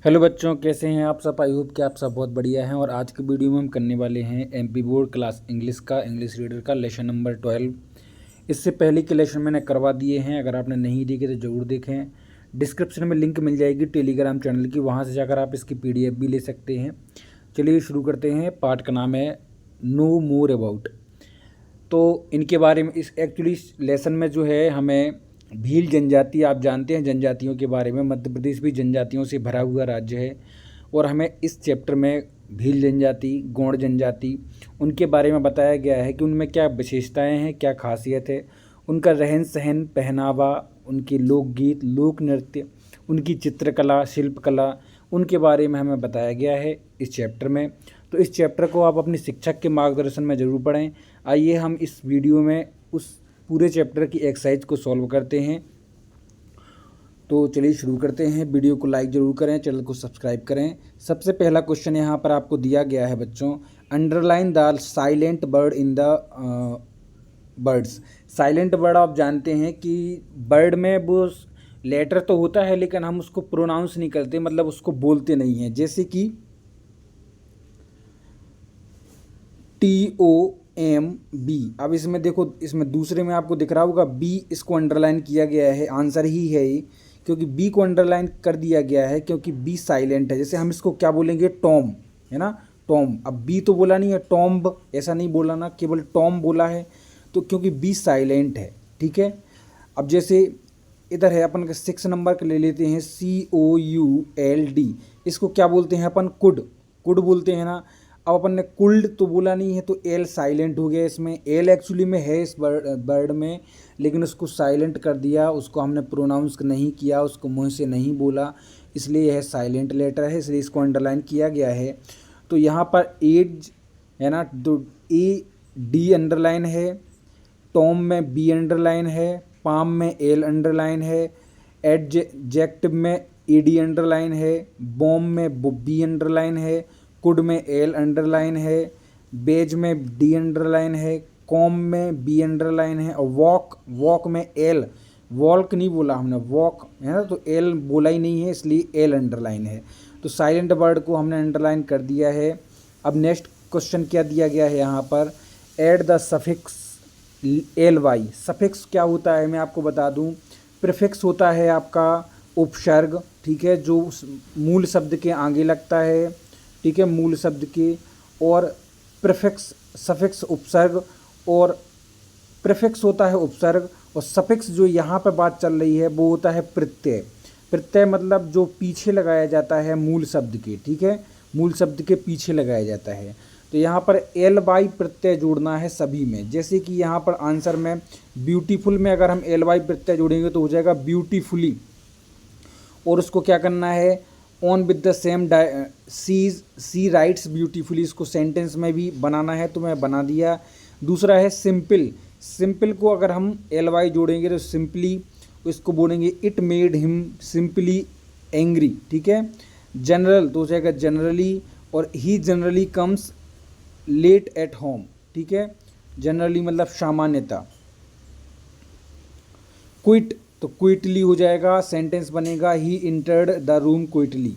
Hello बच्चों, कैसे हैं आप सब। आई होप कि आप सब बहुत बढ़िया हैं। और आज की वीडियो में हम करने वाले हैं एमपी बोर्ड क्लास इंग्लिश का इंग्लिश रीडर का लेसन नंबर 12। इससे पहले के लेसन मैंने करवा दिए हैं, अगर आपने नहीं देखे तो ज़रूर देखें। डिस्क्रिप्शन में लिंक मिल जाएगी टेलीग्राम चैनल की, वहाँ से जाकर आप इसकी PDF भी ले सकते हैं। चलिए शुरू करते हैं। पार्ट का नाम है नो मोर अबाउट। तो इनके बारे में इस एक्चुअली लेसन में जो है हमें भील जनजाति, आप जानते हैं जनजातियों के बारे में, मध्य प्रदेश भी जनजातियों से भरा हुआ राज्य है। और हमें इस चैप्टर में भील जनजाति, गौड़ जनजाति, उनके बारे में बताया गया है कि उनमें क्या विशेषताएं हैं, क्या खासियत है, उनका रहन सहन, पहनावा, उनके लोकगीत, लोक नृत्य, उनकी चित्रकला, शिल्पकला, उनके बारे में हमें बताया गया है इस चैप्टर में। तो इस चैप्टर को आप अपने शिक्षक के मार्गदर्शन में ज़रूर पढ़ें। आइए हम इस वीडियो में उस पूरे चैप्टर की एक्सरसाइज को सॉल्व करते हैं। तो चलिए शुरू करते हैं। वीडियो को लाइक ज़रूर करें, चैनल को सब्सक्राइब करें। सबसे पहला क्वेश्चन यहाँ पर आपको दिया गया है बच्चों, underline the silent word in the birds. Silent word आप जानते हैं कि बर्ड में वो लेटर तो होता है लेकिन हम उसको प्रोनाउंस नहीं करते, मतलब उसको बोलते नहीं हैं। जैसे कि TOMB। अब इसमें देखो, इसमें दूसरे में आपको दिख रहा होगा B, इसको अंडरलाइन किया गया है, आंसर ही है ये, क्योंकि B को अंडरलाइन कर दिया गया है क्योंकि B साइलेंट है। जैसे हम इसको क्या बोलेंगे, टॉम, है ना, टॉम। अब B तो बोला नहीं है, टॉम्ब ऐसा नहीं बोला ना, केवल टॉम बोला है, तो क्योंकि B साइलेंट है। ठीक है। अब जैसे इधर है अपन 6 नंबर के ले लेते हैं, COULD। इसको क्या बोलते हैं अपन, कुड, कुड बोलते हैं ना। अब अपन ने कुल्ड तो बोला नहीं है, तो एल साइलेंट हो गया। इसमें एल एक्चुअली में है इस वर्ड में, लेकिन उसको साइलेंट कर दिया, उसको हमने प्रोनाउंस नहीं किया, उसको मुंह से नहीं बोला, इसलिए यह साइलेंट लेटर है, इसलिए इसको अंडरलाइन किया गया है। तो यहाँ पर एज है ना, तो AD अंडरलाइन है, टॉम में B अंडरलाइन है, पाम में एल अंडरलाइन है, एडजेक्टिव में AD अंडरलाइन है, बॉम में B अंडरलाइन है, कुड में एल अंडरलाइन है, बेज में D अंडरलाइन है, कॉम में B अंडरलाइन है, और वॉक, वॉक में एल, वॉल्क नहीं बोला हमने, वॉक है ना, तो एल बोला ही नहीं है, इसलिए एल अंडरलाइन है। तो साइलेंट वर्ड को हमने अंडरलाइन कर दिया है। अब नेक्स्ट क्वेश्चन क्या दिया गया है यहाँ पर, add the suffix LY। Suffix क्या होता है मैं आपको बता दूँ, प्रीफिक्स होता है आपका उपसर्ग, ठीक है, जो मूल शब्द के आगे लगता है, ठीक है, मूल शब्द के। और प्रीफिक्स, सफिक्स उपसर्ग, और प्रीफिक्स होता है उपसर्ग, और सफिक्स जो यहाँ पर बात चल रही है वो होता है प्रत्यय। प्रत्यय मतलब जो पीछे लगाया जाता है मूल शब्द के, ठीक है, मूल शब्द के पीछे लगाया जाता है। तो यहाँ पर LY प्रत्यय जोड़ना है सभी में। जैसे कि यहाँ पर आंसर में ब्यूटीफुल में अगर हम LY प्रत्यय जोड़ेंगे तो हो जाएगा ब्यूटीफुली। और उसको क्या करना है, on with the same she writes beautifully, इसको सेंटेंस में भी बनाना है, तो मैं बना दिया। दूसरा है सिंपल। सिंपल को अगर हम LY जोड़ेंगे तो सिंपली, इसको बोलेंगे it made him simply angry, ठीक है। जनरल तो हो जाएगा जनरली, और he generally comes late at home, ठीक है, जनरली मतलब सामान्यता। क्विट तो क्विटली हो जाएगा, सेंटेंस बनेगा he entered the room quietly.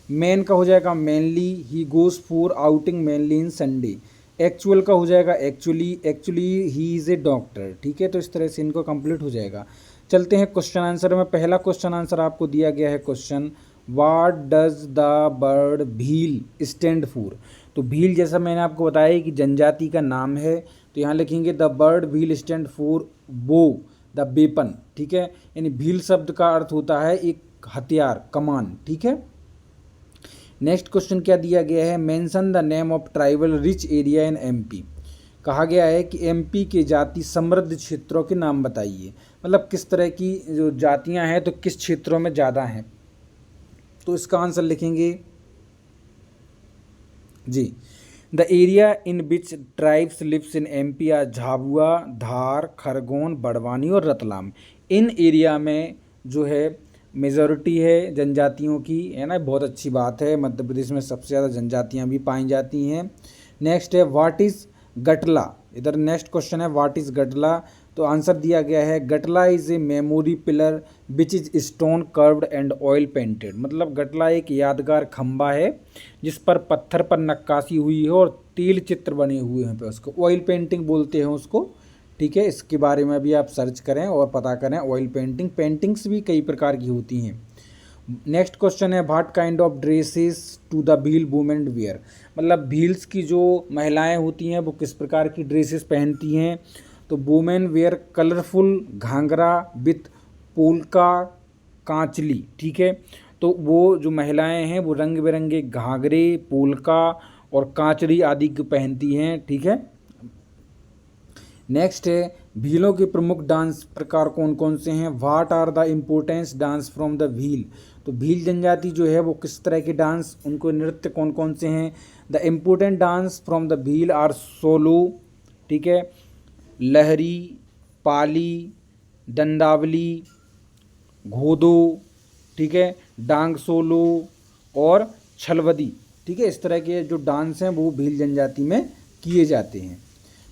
Man का हो जाएगा manly, he goes for outing manly in Sunday. Actual का हो जाएगा actually, actually he is a doctor, ठीक है। तो इस तरह से इनको कंप्लीट हो जाएगा। चलते हैं क्वेश्चन आंसर में। पहला क्वेश्चन आंसर आपको दिया गया है question, what does the bird Bhil stand for. तो भील जैसा मैंने आपको बताया कि जनजाति का नाम है, तो यहाँ लिखेंगे the bird Bhil stand for बो द वेपन, ठीक है। यानी भील शब्द का अर्थ होता है एक हथियार, कमान, ठीक है। नेक्स्ट क्वेश्चन क्या दिया गया है, mention the name of tribal rich area in MP। कहा गया है कि MP के जाति समृद्ध क्षेत्रों के नाम बताइए, मतलब किस तरह की जो जातियां हैं तो किस क्षेत्रों में ज़्यादा हैं। तो इसका आंसर लिखेंगे जी, the area in which tribes lives in MP are Jhabua, Dhar, Khargone, Barwani और रतलाम। इन एरिया में जो है मेजॉरिटी है जनजातियों की, है ना, बहुत अच्छी बात है। मध्य प्रदेश में सबसे ज़्यादा जनजातियां भी पाई जाती हैं। नेक्स्ट है व्हाट इज़ गटला। इधर नेक्स्ट क्वेश्चन है व्हाट इज़ गटला। तो आंसर दिया गया है Gatla is a memory pillar which is stone curved and oil painted. मतलब गटला एक यादगार खंबा है जिस पर पत्थर पर नक्काशी हुई है और तेल चित्र बने हुए हैं पे, उसको ऑयल पेंटिंग बोलते हैं उसको। ठीक है, इसके बारे में भी आप सर्च करें और पता करें। ऑयल पेंटिंग, पेंटिंग्स भी कई प्रकार की होती हैं। नेक्स्ट क्वेश्चन है what kind of dresses to the Bhil women wear. मतलब भील्स की जो महिलाएं होती हैं वो किस प्रकार की ड्रेसेस पहनती हैं। तो women wear colourful ghagra with polka kanchli. ठीक है, तो वो जो महिलाएं हैं वो रंग बिरंगे घाघरे, पोल्का और कांचली आदि की पहनती हैं। ठीक है, नेक्स्ट है भीलों के प्रमुख डांस प्रकार कौन कौन से हैं। What are the importance dance from the Bhil. तो भील जनजाति जो है वो किस तरह के डांस, उनको नृत्य कौन कौन से हैं। The important dance from the Bhil are solo, ठीक है, लहरी, पाली, दंडावली, घोदो, ठीक है, डांग सोलो और छलवदी। ठीक है, इस तरह के जो डांस हैं वो भील जनजाति में किए जाते हैं।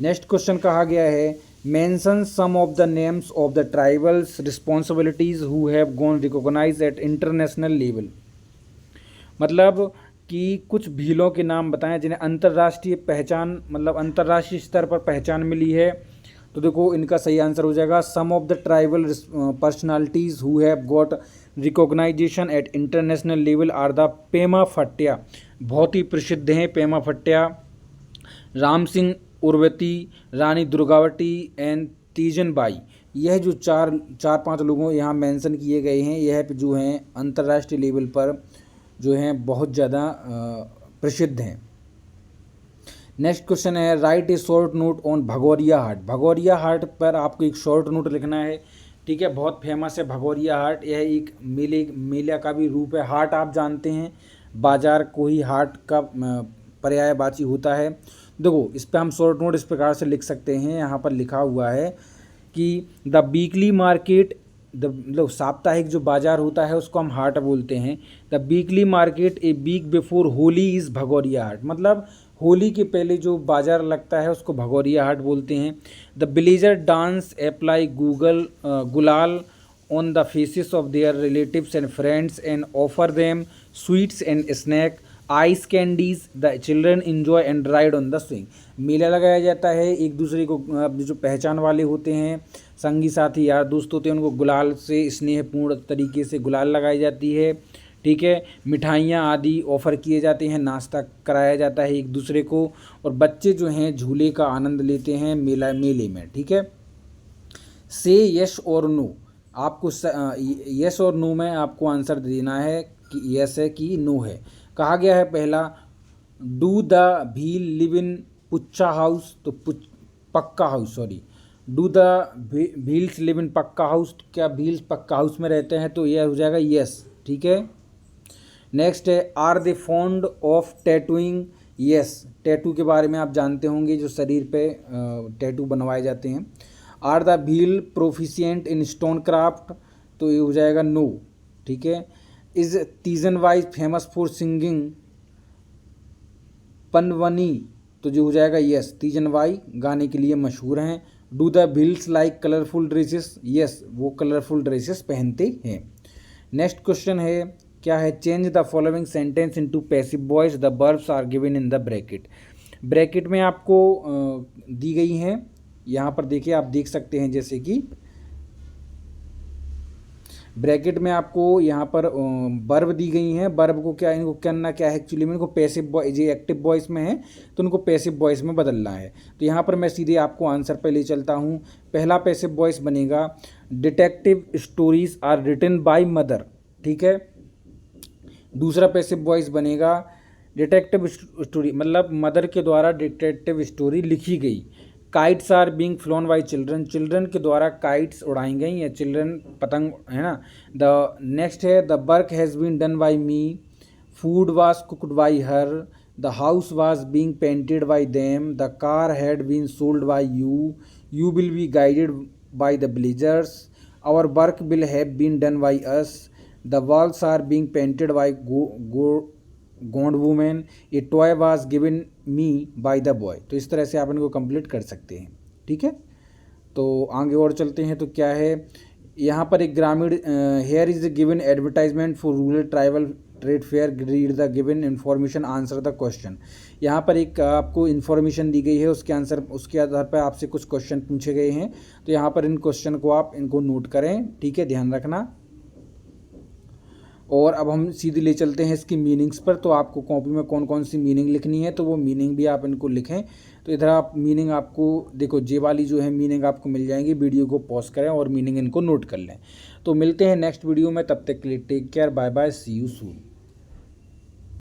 नेक्स्ट क्वेश्चन कहा गया है mention some of the names of the tribals responsibilities who have gone recognised at international level. मतलब कि कुछ भीलों के नाम बताएं जिन्हें अंतर्राष्ट्रीय पहचान, मतलब अंतर्राष्ट्रीय स्तर पर पहचान मिली है। तो देखो इनका सही आंसर हो जाएगा some of the tribal personalities who have got recognization at international level are the Pema Fatya. बहुत ही प्रसिद्ध हैं पेमा फट्या, राम सिंह उर्वती, रानी दुर्गावती एंड तीजन बाई। यह जो चार पांच लोगों यहाँ मेंशन किए गए हैं, यह जो हैं अंतर्राष्ट्रीय लेवल पर जो हैं बहुत ज़्यादा प्रसिद्ध हैं। नेक्स्ट क्वेश्चन है write a short note on Bhagoria Haat. Bhagoria Haat पर आपको एक शॉर्ट नोट लिखना है। ठीक है, बहुत फेमस है भगोरिया हाट। यह एक मेले का भी रूप है। हाट आप जानते हैं बाजार को ही हाट का पर्यायवाची होता है। देखो इस पर हम शॉर्ट नोट इस प्रकार से लिख सकते हैं। यहाँ पर लिखा हुआ है कि द वीकली मार्केट, मतलब साप्ताहिक जो बाजार होता है उसको हम हाट बोलते हैं। The weekly market a week before Holi is Bhagoria Haat. मतलब होली के पहले जो बाजार लगता है उसको भगोरिया हाट बोलते हैं। The villager dance apply gulal on the faces of their relatives and friends and offer them sweets and snack ice candies. The children enjoy and ride on the swing. मेला लगाया जाता है, एक दूसरे को जो पहचान वाले होते हैं, संगी साथी यार दोस्त होते हैं, उनको गुलाल से स्नेहपूर्ण तरीके से गुलाल लगाई जाती है। ठीक है, मिठाइयाँ आदि ऑफ़र किए जाते हैं, नाश्ता कराया जाता है एक दूसरे को, और बच्चे जो हैं झूले का आनंद लेते हैं मेले में। ठीक है, से यस और नो। आपको यस और नो में आपको आंसर देना है कि यस है कि नो है। कहा गया है पहला do the Bhil live in pucca house. तो pucca house, sorry, do the Bhils live in pucca house. क्या भील्स पक्का हाउस में रहते हैं? तो यह हो जाएगा यस। ठीक है, नेक्स्ट है are they fond of tattooing. Yes, tattoo के बारे में आप जानते होंगे, जो शरीर पे टैटू बनवाए जाते हैं। Are the Bhil proficient in stone craft. तो ये हो जाएगा नो। ठीक है, is Teejan Bai famous for singing Pandavani. तो जो हो जाएगा यस, तीजन वाई गाने के लिए मशहूर हैं। Do the Bhils like colourful dresses. Yes, वो कलरफुल ड्रेसेस पहनते हैं। नेक्स्ट क्वेश्चन है क्या है change the following sentence into passive voice the verbs are given in the bracket. Bracket में आपको दी गई हैं, यहाँ पर देखिए आप देख सकते हैं, जैसे कि ब्रैकेट में आपको यहाँ पर वर्ब दी गई हैं। वर्ब को क्या, इनको करना क्या है एक्चुअली में, इनको पैसिव वॉइस, ये एक्टिव वॉइस में है तो इनको पैसिव वॉइस में बदलना है। तो यहाँ पर मैं सीधे आपको आंसर पे ले चलता हूँ। पहला पैसिव वॉइस बनेगा detective stories are written by mother. ठीक है, दूसरा पैसिव वॉइस बनेगा डिटेक्टिव स्टोरी, मतलब मदर के द्वारा डिटेक्टिव स्टोरी लिखी गई। Kites are being flown by children, children के द्वारा काइट्स उड़ाई गई या चिल्ड्रन पतंग, है ना। द नेक्स्ट है the work has been done by me, food was cooked by her, the house was being painted by them, the car had been sold by you, you will be guided by the villagers, our work will have been done by us, the walls are being painted by Gond women, a toy was given me by the boy. तो इस तरह से आप इनको complete कर सकते हैं। ठीक है, तो आगे और चलते हैं। तो क्या है यहाँ पर एक ग्रामीण, here is given advertisement for rural tribal trade fair, read the given information, answer the question. यहाँ पर एक आपको इन्फॉर्मेशन दी गई है, उसके आधार पर आपसे कुछ क्वेश्चन पूछे गए हैं। तो यहाँ पर इन क्वेश्चन को आप इनको नोट करें, ठीक है, ध्यान रखना। और अब हम सीधे ले चलते हैं इसकी मीनिंग्स पर। तो आपको कॉपी में कौन कौन सी मीनिंग लिखनी है तो वो मीनिंग भी आप इनको लिखें। तो इधर आप मीनिंग आपको देखो, जे वाली जो है मीनिंग आपको मिल जाएंगी। वीडियो को पॉज करें और मीनिंग इनको नोट कर लें। तो मिलते हैं नेक्स्ट वीडियो में, तब तक के लिए take care, bye bye, see you soon.